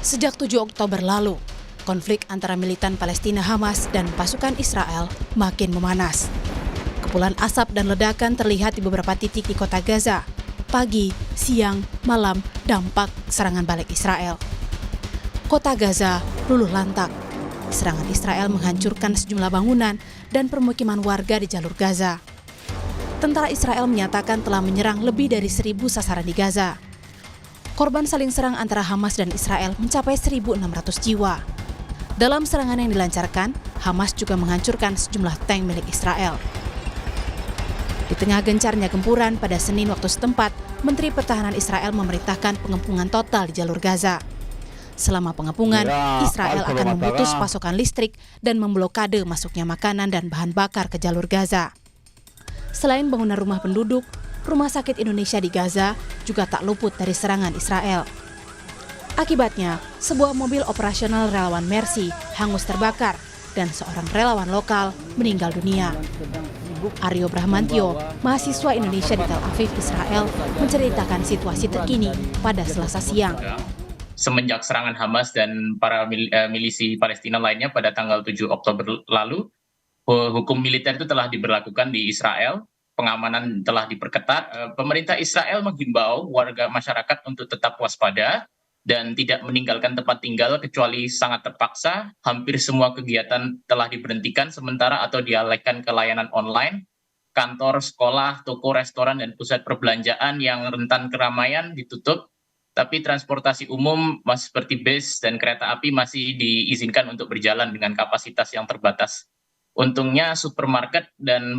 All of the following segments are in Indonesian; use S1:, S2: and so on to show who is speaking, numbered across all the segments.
S1: Sejak 7 Oktober lalu, konflik antara militan Palestina Hamas dan pasukan Israel makin memanas. Kepulan asap dan ledakan terlihat di beberapa titik di kota Gaza. Pagi, siang, malam, dampak serangan balik Israel. Kota Gaza luluh lantak. Serangan Israel menghancurkan sejumlah bangunan dan permukiman warga di jalur Gaza. Tentara Israel menyatakan telah menyerang lebih dari 1.000 sasaran di Gaza. Korban saling serang antara Hamas dan Israel mencapai 1.600 jiwa. Dalam serangan yang dilancarkan, Hamas juga menghancurkan sejumlah tank milik Israel. Di tengah gencarnya gempuran pada Senin waktu setempat, Menteri Pertahanan Israel memerintahkan pengepungan total di jalur Gaza. Selama pengepungan, Israel akan memutus pasokan listrik dan memblokade masuknya makanan dan bahan bakar ke jalur Gaza. Selain bangunan rumah penduduk, Rumah Sakit Indonesia di Gaza juga tak luput dari serangan Israel. Akibatnya, sebuah mobil operasional relawan Mercy hangus terbakar dan seorang relawan lokal meninggal dunia. Aryo Brahmantio, mahasiswa Indonesia di Tel Aviv, Israel, menceritakan situasi terkini pada Selasa siang.
S2: Semenjak serangan Hamas dan para milisi Palestina lainnya pada tanggal 7 Oktober lalu, hukum militer itu telah diberlakukan di Israel, pengamanan telah diperketat. Pemerintah Israel menghimbau warga masyarakat untuk tetap waspada dan tidak meninggalkan tempat tinggal kecuali sangat terpaksa. Hampir semua kegiatan telah diberhentikan sementara atau dialihkan ke layanan online. Kantor, sekolah, toko, restoran, dan pusat perbelanjaan yang rentan keramaian ditutup. Tapi transportasi umum seperti bis dan kereta api masih diizinkan untuk berjalan dengan kapasitas yang terbatas. Untungnya supermarket dan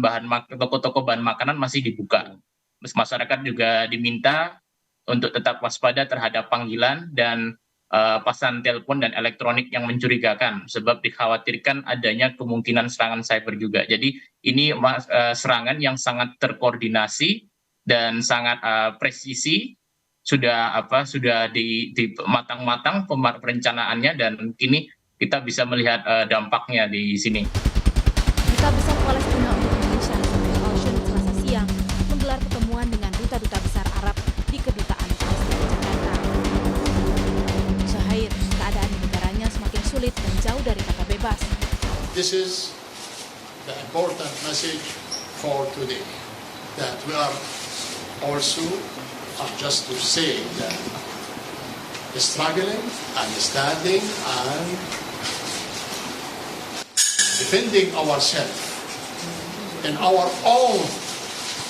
S2: toko-toko bahan makanan masih dibuka. Masyarakat juga diminta untuk tetap waspada terhadap panggilan dan pasan telepon dan elektronik yang mencurigakan, sebab dikhawatirkan adanya kemungkinan serangan cyber juga. Jadi ini serangan yang sangat terkoordinasi dan sangat presisi, sudah di matang-matang perencanaannya, dan kini kita bisa melihat dampaknya di sini.
S1: Duta Besar Palestina untuk Indonesia, Al-Shun, Selasa siang menggelar pertemuan dengan duta-duta besar Arab di Kedutaan Palestina Jakarta. Syahir, keadaan di negaranya semakin sulit dan jauh dari kata bebas.
S3: This is the important message for today, that we are also, just to say that struggling and standing and defending ourselves in our own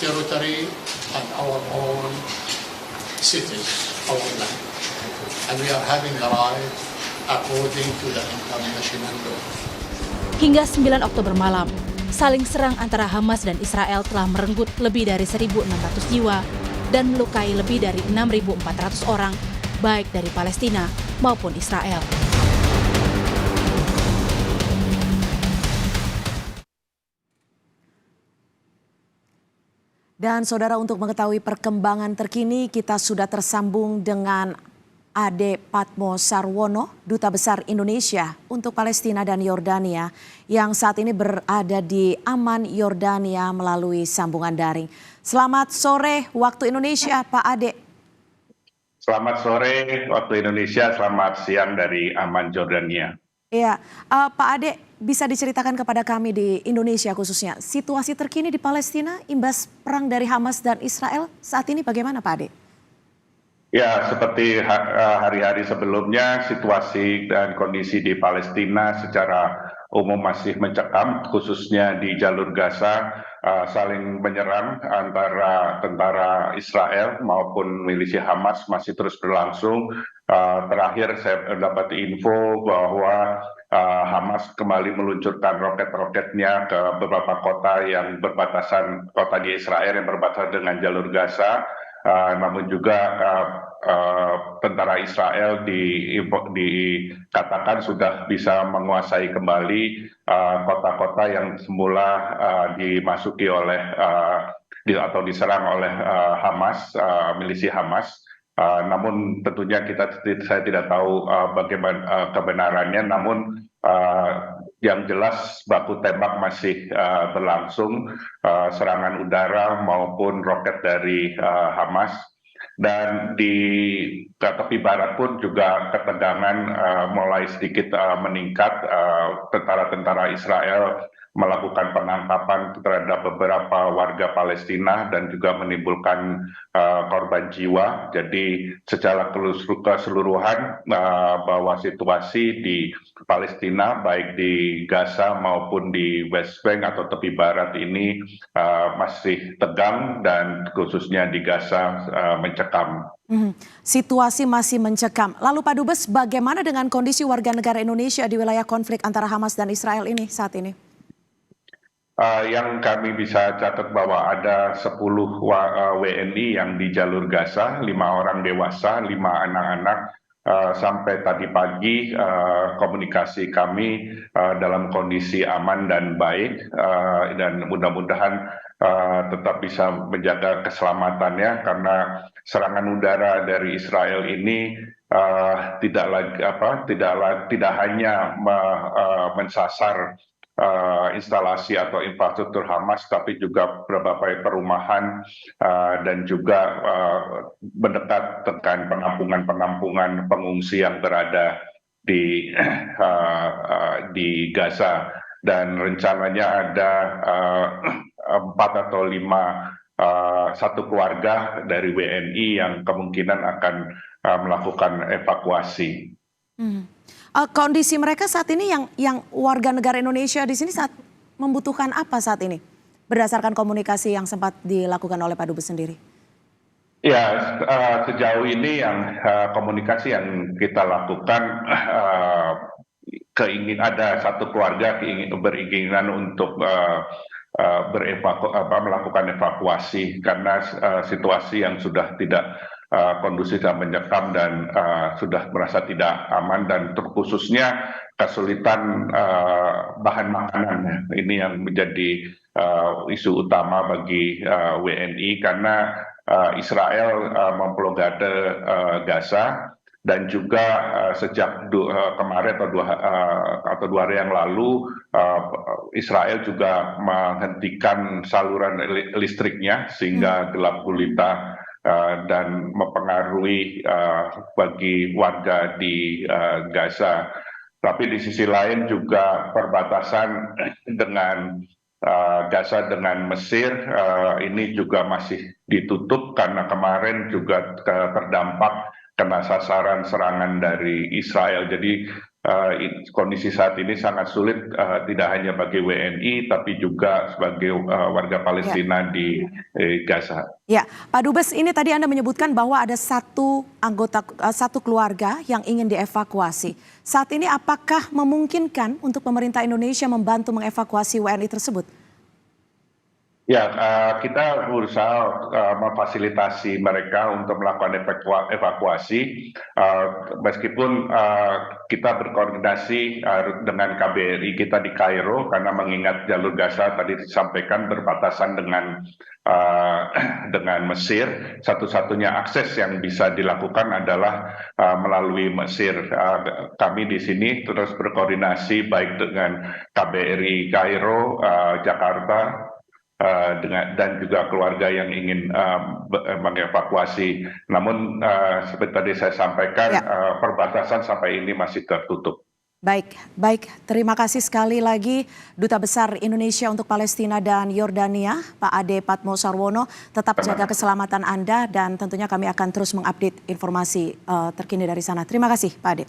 S3: territory and our own cities, our land. And we are having the right according to the international law.
S1: Hingga 9 Oktober malam, saling serang antara Hamas dan Israel telah merenggut lebih dari 1.600 jiwa dan melukai lebih dari 6.400 orang, baik dari Palestina maupun Israel.
S4: Dan saudara, untuk mengetahui perkembangan terkini, kita sudah tersambung dengan Ade Patmo Sarwono, Duta Besar Indonesia untuk Palestina dan Yordania, yang saat ini berada di Amman, Yordania melalui sambungan daring. Selamat sore waktu Indonesia, Pak Ade.
S5: Selamat sore waktu Indonesia, selamat siang dari Amman, Yordania.
S4: Iya, Pak Ade, bisa diceritakan kepada kami di Indonesia khususnya, situasi terkini di Palestina imbas perang dari Hamas dan Israel saat ini bagaimana, Pak Ade?
S5: Ya, seperti hari-hari sebelumnya, situasi dan kondisi di Palestina secara umum masih mencekam, khususnya di jalur Gaza, saling menyerang antara tentara Israel maupun milisi Hamas masih terus berlangsung. Terakhir saya dapat info bahwa Hamas kembali meluncurkan roket-roketnya ke beberapa kota yang berbatasan, kota di Israel yang berbatasan dengan jalur Gaza. Namun juga tentara Israel dikatakan sudah bisa menguasai kembali kota-kota yang semula dimasuki oleh atau diserang oleh Hamas, milisi Hamas. Namun tentunya saya tidak tahu bagaimana kebenarannya, namun yang jelas baku tembak masih berlangsung, serangan udara maupun roket dari Hamas. Dan di tepi barat pun juga ketegangan mulai sedikit meningkat. Tentara-tentara Israel melakukan penangkapan terhadap beberapa warga Palestina dan juga menimbulkan korban jiwa. Jadi secara keseluruhan bahwa situasi di Palestina baik di Gaza maupun di West Bank atau tepi barat ini masih tegang dan khususnya di Gaza mencekam.
S4: Situasi masih mencekam. Lalu Pak Dubes, bagaimana dengan kondisi warga negara Indonesia di wilayah konflik antara Hamas dan Israel ini saat ini?
S5: Yang kami bisa catat bahwa ada 10 WNI yang di jalur Gaza, 5 orang dewasa, 5 anak-anak. Sampai tadi pagi komunikasi kami dalam kondisi aman dan baik, dan mudah-mudahan tetap bisa menjaga keselamatannya, karena serangan udara dari Israel ini tidak hanya mensasar instalasi atau infrastruktur Hamas, tapi juga berbagai perumahan dan juga mendekat dengan penampungan pengungsi yang berada di Gaza. Dan rencananya ada 4 atau 5 satu keluarga dari WNI yang kemungkinan akan melakukan evakuasi.
S4: Kondisi mereka saat ini yang warga negara Indonesia di sini saat membutuhkan apa saat ini? Berdasarkan komunikasi yang sempat dilakukan oleh Pak Dubes sendiri.
S5: Ya, sejauh ini yang komunikasi yang kita lakukan, ada satu keluarga beringinan untuk melakukan evakuasi karena situasi yang sudah tidak kondusif dan mencekam dan sudah merasa tidak aman, dan terkhususnya kesulitan bahan makanan. Ini yang menjadi isu utama bagi WNI karena Israel memblokade Gaza, dan juga sejak kemarin atau 2 hari yang lalu Israel juga menghentikan saluran listriknya sehingga gelap gulita dan mempengaruhi bagi warga di Gaza. Tapi di sisi lain juga perbatasan dengan Gaza dengan Mesir ini juga masih ditutup karena kemarin juga terdampak kena sasaran serangan dari Israel. Jadi kondisi saat ini sangat sulit, tidak hanya bagi WNI tapi juga sebagai warga Palestina di Gaza.
S4: Ya, Pak Dubes, ini tadi Anda menyebutkan bahwa ada satu keluarga yang ingin dievakuasi. Saat ini apakah memungkinkan untuk pemerintah Indonesia membantu mengevakuasi WNI tersebut?
S5: Ya, kita berusaha memfasilitasi mereka untuk melakukan evakuasi, meskipun kita berkoordinasi dengan KBRI kita di Kairo, karena mengingat jalur Gaza tadi disampaikan berbatasan dengan Mesir. Satu-satunya akses yang bisa dilakukan adalah melalui Mesir. Kami di sini terus berkoordinasi baik dengan KBRI Kairo, Jakarta, dan juga keluarga yang ingin mengevakuasi. Namun seperti tadi saya sampaikan, perbatasan sampai ini masih tertutup.
S4: Baik. Terima kasih sekali lagi Duta Besar Indonesia untuk Palestina dan Yordania, Pak Ade Patmo Sarwono. Tetap jaga keselamatan Anda dan tentunya kami akan terus mengupdate informasi terkini dari sana. Terima kasih Pak Ade.